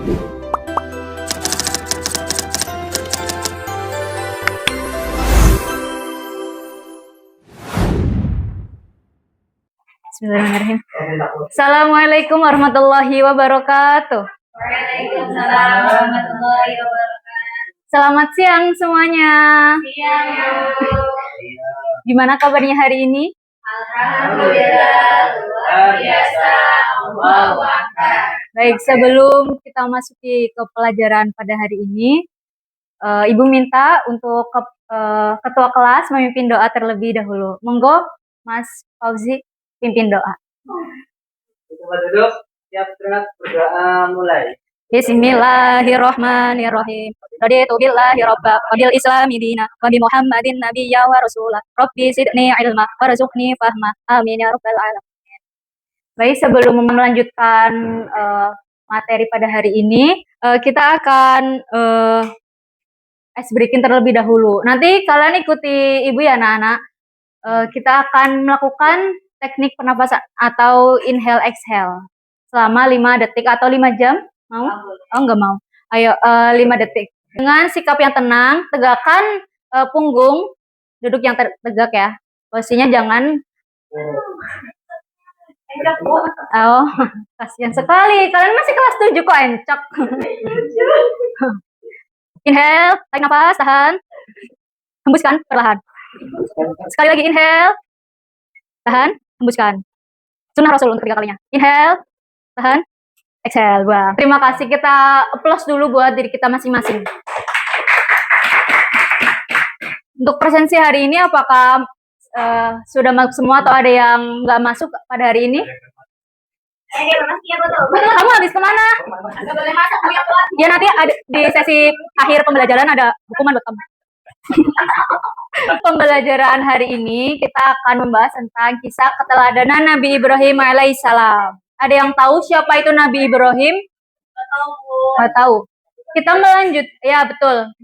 Bismillahirrahmanirrahim. Assalamualaikum warahmatullahi wabarakatuh. Waalaikumsalam warahmatullahi wabarakatuh. Selamat siang semuanya. Siang. Gimana kabarnya hari ini? Alhamdulillah, luar biasa. Allahu Akbar. Baik, sebelum kita masuki ke pelajaran pada hari ini, Ibu minta untuk ketua kelas memimpin doa terlebih dahulu. Monggo, Mas Fauzi, pimpin doa. Coba duduk, siap gerak, berdoa mulai. Bismillahirrahmanirrahim. Raditu billahi rabba wa bil islami dina wa bi Muhammadin nabiyya wa rasula. Rabbi zidni ilma warzuqni fahma. Amin ya rabbal alamin. Baik, sebelum melanjutkan materi pada hari ini, kita akan ice breaking terlebih dahulu. Nanti kalian ikuti Ibu ya anak-anak. Kita akan melakukan teknik pernapasan atau inhale exhale selama 5 detik atau 5 jam. Mau? Oh, enggak mau. Ayo, 5 detik. Dengan sikap yang tenang, tegakkan punggung, duduk yang tegak ya. Posisinya jangan Encok, Bu. oh, kasihan sekali. Kalian masih kelas 7 kok encok. Inhale, tarik nafas, tahan. Hembuskan perlahan. Sekali lagi inhale. Tahan, hembuskan. Sunnah Rasul untuk 3 kalinya. Inhale, tahan, exhale. Wah, terima kasih. Kita applause dulu buat diri kita masing-masing. Untuk presensi hari ini, apakah sudah masuk semua atau ada yang nggak masuk pada hari ini? Betul, kamu habis kemana? Nggak boleh masuk, Bu, ya, Bu. Ya nanti ada, di sesi akhir pembelajaran ada hukuman buat kamu. Pembelajaran hari ini kita akan membahas tentang kisah keteladanan Nabi Ibrahim alaihissalam. Ada yang tahu siapa itu Nabi Ibrahim? Nggak tahu, Bu. Nggak tahu. Kita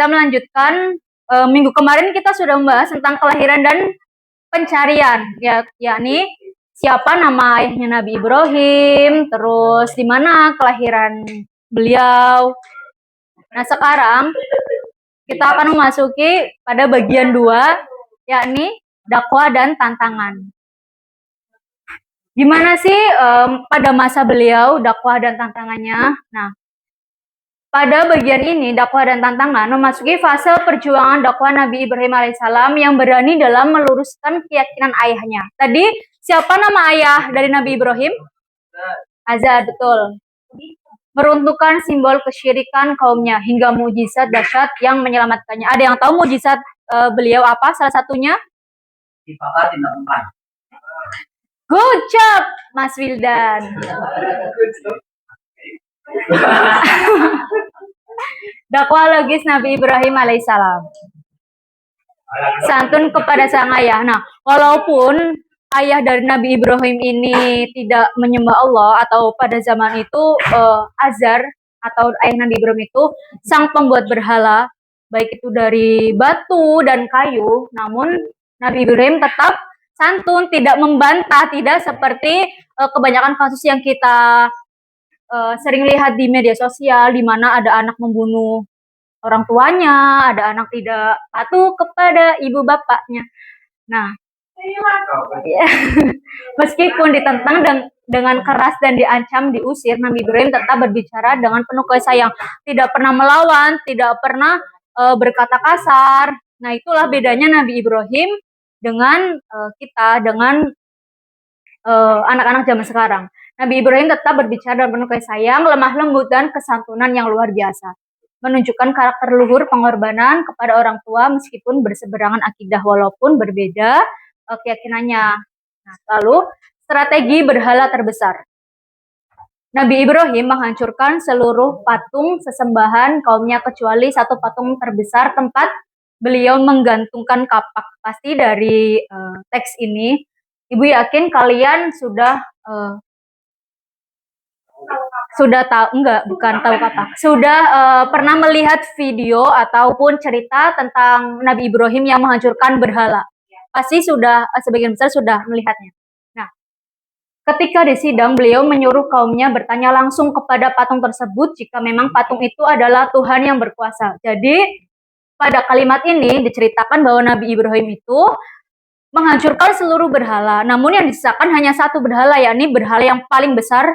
melanjutkan minggu kemarin kita sudah membahas tentang kelahiran dan pencarian, yakni siapa nama ayahnya Nabi Ibrahim, terus di mana kelahiran beliau. Nah, sekarang kita akan memasuki pada bagian 2, yakni dakwah dan tantangan. Gimana sih pada masa beliau dakwah dan tantangannya? Nah, pada bagian ini dakwah dan tantangan memasuki fase perjuangan dakwah Nabi Ibrahim alaihissalam yang berani dalam meluruskan keyakinan ayahnya. Tadi siapa nama ayah dari Nabi Ibrahim? Azar, betul. Meruntuhkan simbol kesyirikan kaumnya hingga mujizat dahsyat yang menyelamatkannya. Ada yang tahu mujizat beliau apa? Salah satunya? Dibakar tidak empat. Good job, Mas Wildan. Dakwah logis Nabi Ibrahim alaihissalam. Santun kepada sang ayah. Nah, walaupun ayah dari Nabi Ibrahim ini tidak menyembah Allah atau pada zaman itu Azar atau ayah Nabi Ibrahim itu sang pembuat berhala, baik itu dari batu dan kayu, namun Nabi Ibrahim tetap santun, tidak membantah, tidak seperti kebanyakan kasus yang kita sering lihat di media sosial, di mana ada anak membunuh orang tuanya, ada anak tidak patuh kepada ibu bapaknya. Nah, ya, meskipun ditentang dengan keras dan diancam diusir, Nabi Ibrahim tetap berbicara dengan penuh kasih sayang, tidak pernah melawan, tidak pernah berkata kasar. Nah, itulah bedanya Nabi Ibrahim dengan kita, dengan anak-anak zaman sekarang. Nabi Ibrahim tetap berbicara dengan penuh kasih sayang, lemah lembut, dan kesantunan yang luar biasa. Menunjukkan karakter luhur pengorbanan kepada orang tua meskipun berseberangan akidah walaupun berbeda keyakinannya. Nah, lalu strategi berhala terbesar. Nabi Ibrahim menghancurkan seluruh patung sesembahan kaumnya kecuali satu patung terbesar tempat beliau menggantungkan kapak. Pasti dari teks ini, Ibu yakin kalian sudah tahu, bukan tahu kapak. Sudah pernah melihat video ataupun cerita tentang Nabi Ibrahim yang menghancurkan berhala. Pasti sudah, sebagian besar sudah melihatnya. Nah, Ketika di sidang, beliau menyuruh kaumnya bertanya langsung kepada patung tersebut jika memang patung itu adalah Tuhan yang berkuasa. Jadi, pada kalimat ini diceritakan bahwa Nabi Ibrahim itu menghancurkan seluruh berhala. Namun yang disisakan hanya satu berhala, yakni berhala yang paling besar.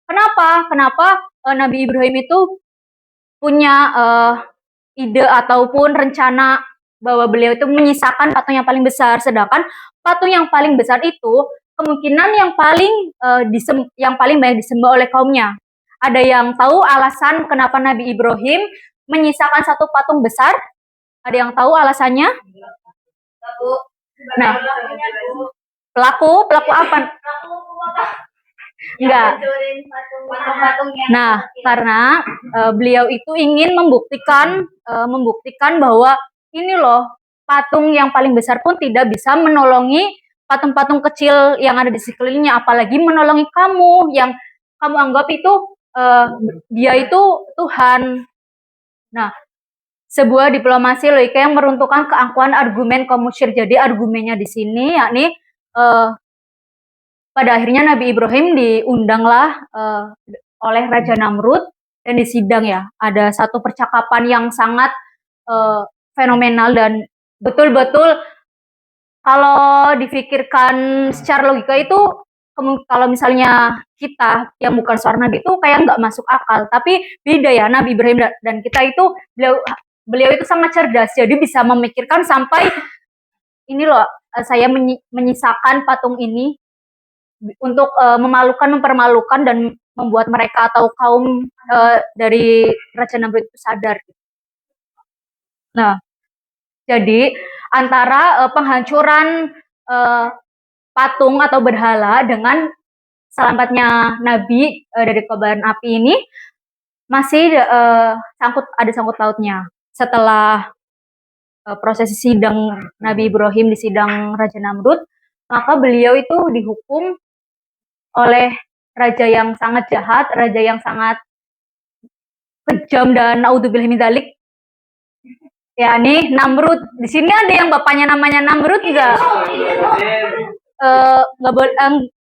Kenapa? Kenapa Nabi Ibrahim itu punya ide ataupun rencana bahwa beliau itu menyisakan patung yang paling besar, sedangkan patung yang paling besar itu kemungkinan yang paling banyak disembah oleh kaumnya. Ada yang tahu alasan kenapa Nabi Ibrahim menyisakan satu patung besar? Ada yang tahu alasannya? Nah, pelaku apa? Enggak. Nah, karena beliau itu ingin membuktikan bahwa ini loh, patung yang paling besar pun tidak bisa menolongi patung-patung kecil yang ada di sekelilingnya, apalagi menolongi kamu yang kamu anggap itu dia itu Tuhan. Nah, sebuah diplomasi logika yang meruntuhkan keangkuhan argumen kaum musyrik. Jadi argumennya di sini yakni pada akhirnya Nabi Ibrahim diundanglah oleh Raja Namrud dan disidang ya. Ada satu percakapan yang sangat fenomenal dan betul-betul kalau dipikirkan secara logika itu kalau misalnya kita yang bukan seorang nabi itu kayak nggak masuk akal. Tapi beda ya, Nabi Ibrahim dan kita itu beliau itu sangat cerdas. Jadi bisa memikirkan sampai ini loh, saya menyisakan patung ini untuk mempermalukan dan membuat mereka atau kaum dari Raja Namrud itu sadar. Nah, jadi antara penghancuran patung atau berhala dengan selamatnya Nabi dari kobaran api ini masih ada sangkut pautnya. Setelah prosesi sidang Nabi Ibrahim di sidang Raja Namrud, maka beliau itu dihukum oleh raja yang sangat jahat, raja yang sangat kejam dan naudzubillah min dzalik. Ya nih Namrud. Di sini ada yang bapaknya namanya Namrud enggak? Nggak boleh,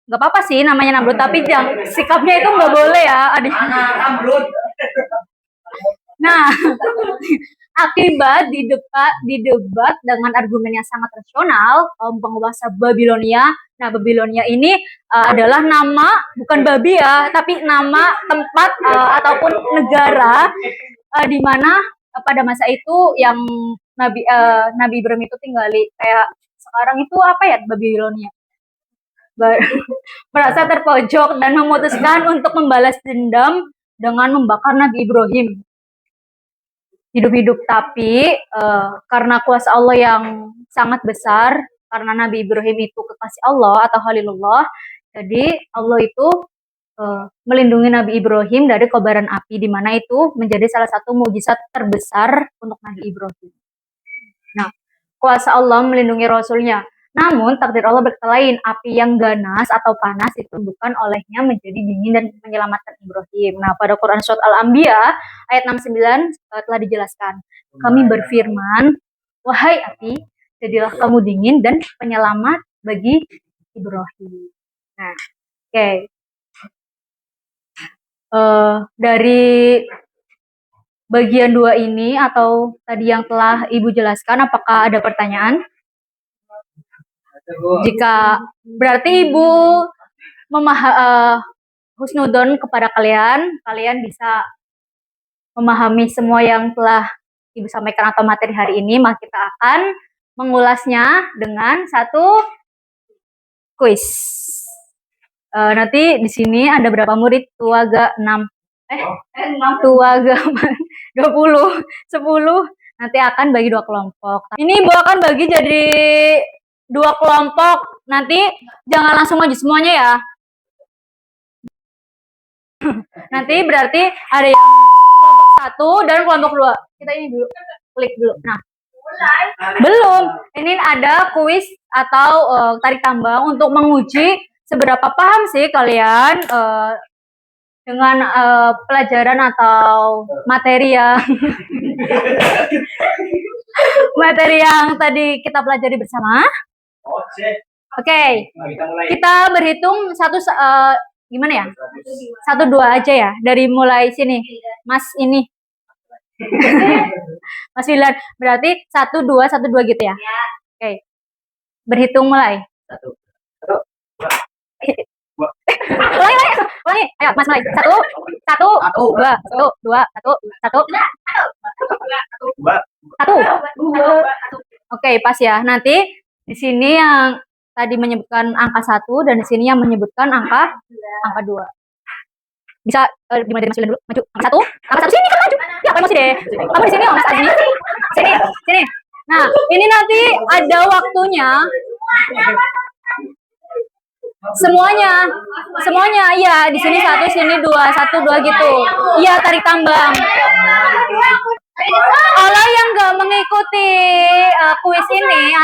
nggak apa-apa sih namanya Namrud, tapi sikapnya itu nggak boleh ya. Namrud. Nah, akibat didebat dengan argumen yang sangat rasional, kaum penguasa Babilonia. Nah, Babilonia ini adalah nama, bukan babi ya, tapi nama tempat ataupun negara di mana pada masa itu yang Nabi Ibrahim itu tinggali. Kayak sekarang itu apa ya, Babilonia? Merasa terpojok dan memutuskan untuk membalas dendam dengan membakar Nabi Ibrahim hidup-hidup. Tapi karena kuasa Allah yang sangat besar, karena Nabi Ibrahim itu kekasih Allah atau Khalilullah, jadi Allah itu melindungi Nabi Ibrahim dari kobaran api, di mana itu menjadi salah satu mukjizat terbesar untuk Nabi Ibrahim. Nah, kuasa Allah melindungi Rasulnya. Namun takdir Allah berkata lain, api yang ganas atau panas ditumbuhkan olehnya menjadi dingin dan menyelamatkan Ibrahim. Nah, pada Quran Surat Al-Anbiya ayat 69 telah dijelaskan. Kami berfirman, wahai api, jadilah kamu dingin dan penyelamat bagi Ibrahim. Nah, oke. Dari bagian 2 ini atau tadi yang telah Ibu jelaskan, apakah ada pertanyaan? Jika berarti Ibu husnudon kepada kalian bisa memahami semua yang telah Ibu sampaikan atau materi hari ini, maka kita akan mengulasnya dengan satu kuis. Nanti di sini ada berapa murid? Tuaga 6. Tuaga 20, 10. Nanti akan bagi 2 kelompok. Ini Ibu akan bagi jadi 2 kelompok. Nanti jangan langsung maju semuanya ya. Nanti berarti ada yang kelompok 1 dan kelompok 2. Kita ini dulu, klik dulu. Nah, belum. Ini ada kuis atau tarik tambang untuk menguji seberapa paham sih kalian dengan pelajaran atau materi yang tadi kita pelajari bersama. Oke, Nah, kita mulai. kita berhitung gimana ya? 1, 2 aja ya. Dari mulai sini. Mas ini. Mas Wilan. Berarti 1, 2, 1, 2 gitu ya? Oke. Berhitung mulai. Satu. Ulangi. Ayo, Mas mulai. 1, 1, 2, 1, 2, 1, 1, 1. Oke, pas ya. Nanti di sini yang tadi menyebutkan angka 1 dan di sini yang menyebutkan angka 2. Bisa dimulai dari Mas Wilan dulu. Maju. Angka 1 sini kan maju. Ya, kamu sih deh. Kamu di sini, oh, Mas Azmi. Sini. Nah, ini nanti ada waktunya. Semuanya, iya. Di sini 1, sini 2, 1, 2 gitu. Iya, tarik tambang. Kalau yang nggak mengikuti kuis ini,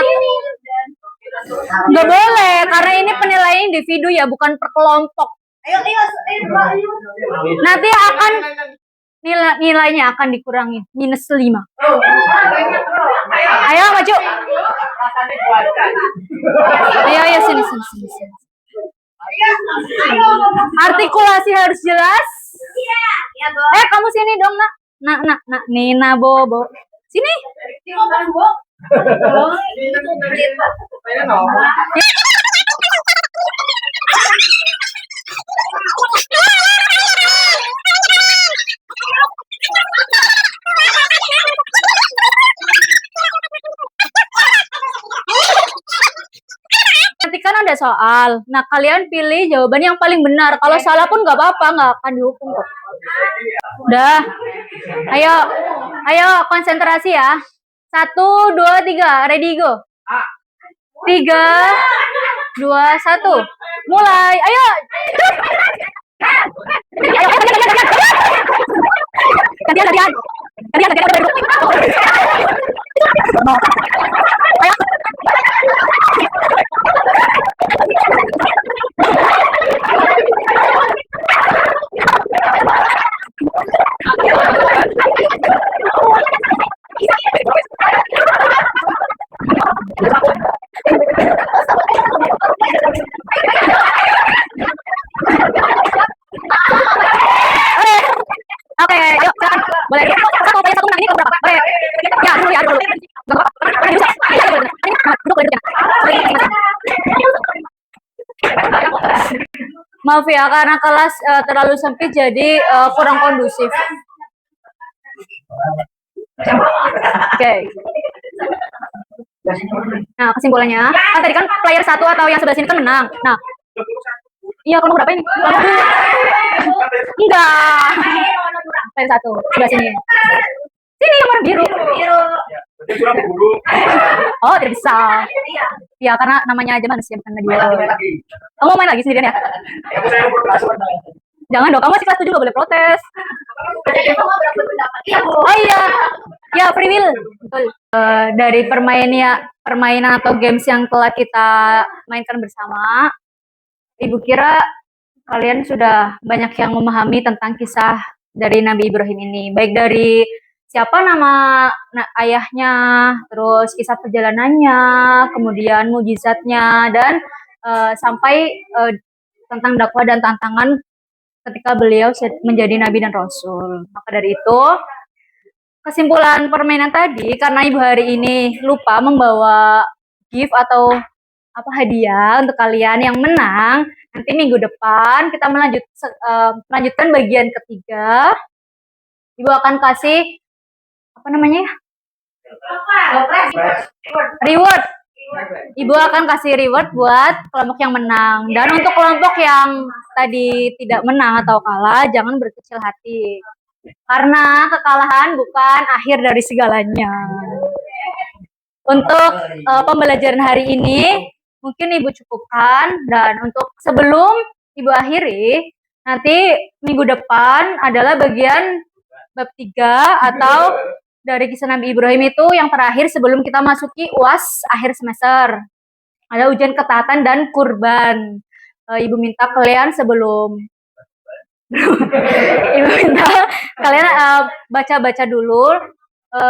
nggak boleh, karena ini penilaian individu ya, bukan per kelompok. Nanti akan nilainya akan dikurangi -5. Ayo maju. Ayo sini. Artikulasi harus jelas. Kamu sini dong, Nak. Nina Bobo. Sini. Nanti kan ada soal. Nah, kalian pilih jawaban yang paling benar. Kalau salah pun nggak apa-apa, nggak akan dihukum kok. Udah. Ayo konsentrasi ya. 1, 2, 3. Ready, go. 3, 2, 1. Mulai. Ayo. Gantian. Oke, yuk silakan. Boleh. Satu menang ini keberapa? Boleh. Ya, dulu. Maaf ya, karena kelas terlalu sempit jadi kurang kondusif. Oke. Nah, kesimpulannya, tadi kan player 1 atau yang sebelah sini kan menang. Nah, iya, kamu berapa ini? Enggak. Player 1 sebelah sini. Sini yang warna biru. Oh, tidak bisa. Ya, karena namanya aja manusia bukan lagi. Kamu mau main lagi sendirian ya? Jangan dong, kamu masih kelas 7 gak boleh protes. Oh iya, ya free will. Betul. Dari permainan atau games yang telah kita mainkan bersama, Ibu kira kalian sudah banyak yang memahami tentang kisah dari Nabi Ibrahim ini, baik dari siapa nama ayahnya, terus kisah perjalanannya, kemudian mujizatnya, dan sampai tentang dakwah dan tantangan ketika beliau menjadi nabi dan rasul. Maka dari itu, kesimpulan permainan tadi, karena ibu hari ini lupa membawa gift atau hadiah untuk kalian yang menang, nanti minggu depan kita melanjutkan bagian ketiga. Ibu akan kasih reward. Ibu akan kasih reward buat kelompok yang menang. Dan untuk kelompok yang tadi tidak menang atau kalah, jangan berkecil hati. Karena kekalahan bukan akhir dari segalanya. Untuk pembelajaran hari ini, mungkin Ibu cukupkan. Dan untuk sebelum Ibu akhiri, nanti minggu depan adalah bagian bab 3 atau dari kisah Nabi Ibrahim itu yang terakhir sebelum kita masuki UAS akhir semester. Ada ujian ketaatan dan kurban. Ibu minta kalian Ibu minta kalian baca-baca dulu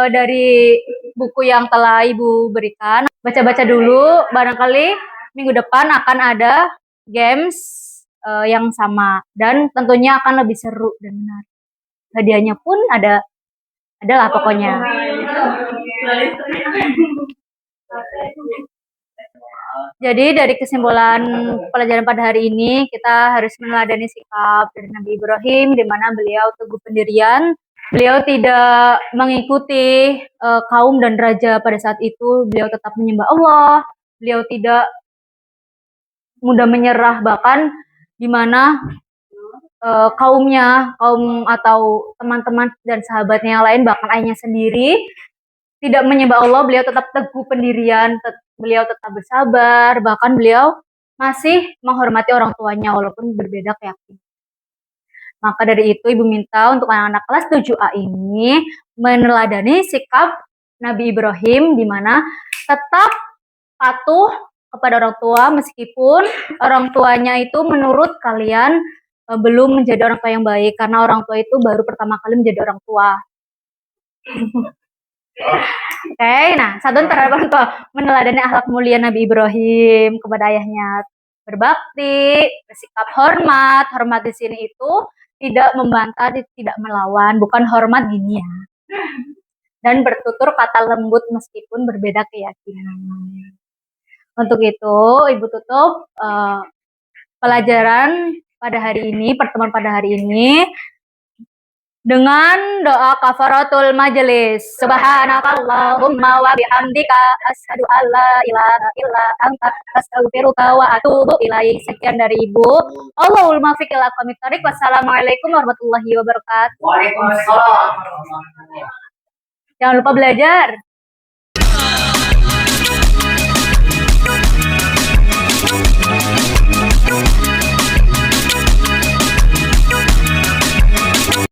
dari buku yang telah Ibu berikan. Baca-baca dulu, barangkali minggu depan akan ada games yang sama dan tentunya akan lebih seru dan menarik. Hadiahnya pun adalah pokoknya. Jadi dari kesimpulan pelajaran pada hari ini, kita harus meneladani sikap dari Nabi Ibrahim, di mana beliau teguh pendirian, beliau tidak mengikuti kaum dan raja pada saat itu, beliau tetap menyembah Allah, beliau tidak mudah menyerah, bahkan di mana kaum atau teman-teman dan sahabatnya yang lain, bahkan ayahnya sendiri tidak menyembah Allah, beliau tetap teguh pendirian, beliau tetap bersabar, bahkan beliau masih menghormati orang tuanya walaupun berbeda keyakinan. Maka dari itu Ibu minta untuk anak-anak kelas 7A ini meneladani sikap Nabi Ibrahim, di mana tetap patuh kepada orang tua meskipun orang tuanya itu menurut kalian belum menjadi orang tua yang baik, karena orang tua itu baru pertama kali menjadi orang tua. Oke, nah satu terhadap orang tua, meneladani akhlak mulia Nabi Ibrahim kepada ayahnya, berbakti, bersikap hormat. Hormat di sini itu tidak membantah, tidak melawan, bukan hormat gini ya. Dan bertutur kata lembut meskipun berbeda keyakinan. Untuk itu, Ibu tutup pelajaran pada hari ini, pertemuan pada hari ini dengan doa kafaratul majelis. Subhanakallahumma wa bihamdika asyhadu an la ilaha illa anta astaghfiruka wa atubu ilaik. Sekian dari Ibu. Allahul muwaffiq ila aqwamit thoriq. Wassalamualaikum warahmatullahi wabarakatuh. Waalaikumsalam. Jangan lupa belajar.